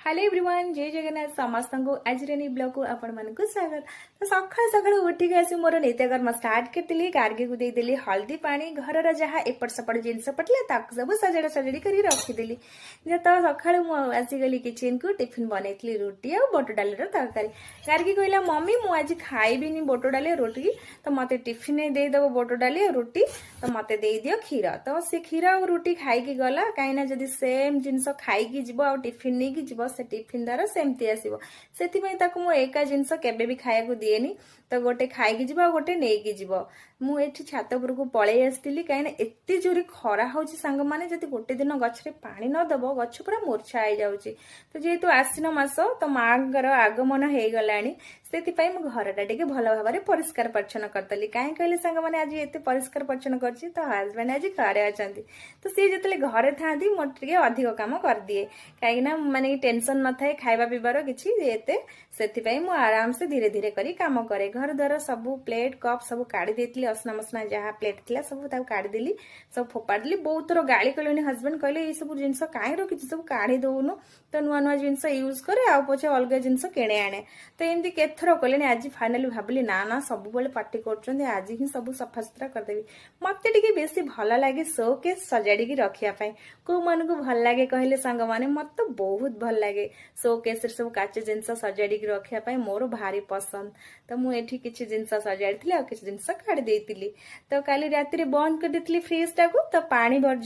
Hello everyone जय जगन्नाथ समस्त को आज ब्लॉग को आपण मानक स्वागत। तो सकाल सकाल उठिक आसी मोर नित्यकर्म स्टार्ट करती गार्गे को देदेली हल्दी पानी घर जहाँ एपट सेपट जिनस पड़े सब सजाड़ा सजाड़ी कर रखीदेली। तो सका आसीगली किचन को टिफिन बनई रुटी और बोट डाली तरकारी। गार्गी कहला मम्मी मु आज खाइबिनी बोट डाली रोटी तो मत टिफिन देदेव बोट डाली और रुटी तो मत दे दियो क्षीर। तो से क्षीर और रुटी खाई गला कहीं जदि सेम जिनस खाई जीव आ टिफिन नहीं जीव से टिफिन द्वारा सेमती आसो से एका जिनस केबे भी खाया दिएनी। तो गोटे खाई जीव आ गोटे नहीं जीव मुझे छात उपरको पलि आसती कहीं एत जोरी खरा हो सांग मैंने जब गोटे दिन गछरे पानी नदब गछ पूरा मूर्छा हो जाऊँगी। तो जेहेतु आश्विन मास तो माँर आगमन हो गला से घरटा टे भल भाव में परिष्कार परिच्छन्न करदेली। कहीं कहले सांग मैंने आज एत परिष्कार परिच्छन्न कर हजबैंड आज घरे अच्छा तो सी जो घरे था मोटे अधिक कम कर दिए कहीं माने टेंशन न थाए खाଇବା पीबार किसी एते से आराम से धीरे धीरे करी काम करे। घर द्वार सब प्लेट कप सब काढ़ी देती असना मसना जहाँ प्लेट थी सब काढ़ीदेली सब फोपाड़ी बहुत थर गाड़ी कले हजबैंड कहले ये सब जिन कहीं रखी सब काढ़ी दौनु तो नुआ नुआ जिन यूज करे आ पचे अलग जिन किणे आने। तो एमती केथर कले आज फाइनाली भाविली ना ना सब पार्टी कर आज ही सब सफा सुतरा करदेवी। मत टे बेसी भल लगे शो केस सजाड़ी रखापी कौ मन को भल लगे कहले सांग मैंने मत तो बहुत भल लगे शो केस सब काच जिन सजाड़ी रखापी मोर भारी पसंद। तो मुझे किसी जिन सजाड़ी आ कि जिन काढ़ी तो काली राति बंद कर देती फ्रिज टाक तो पानी भर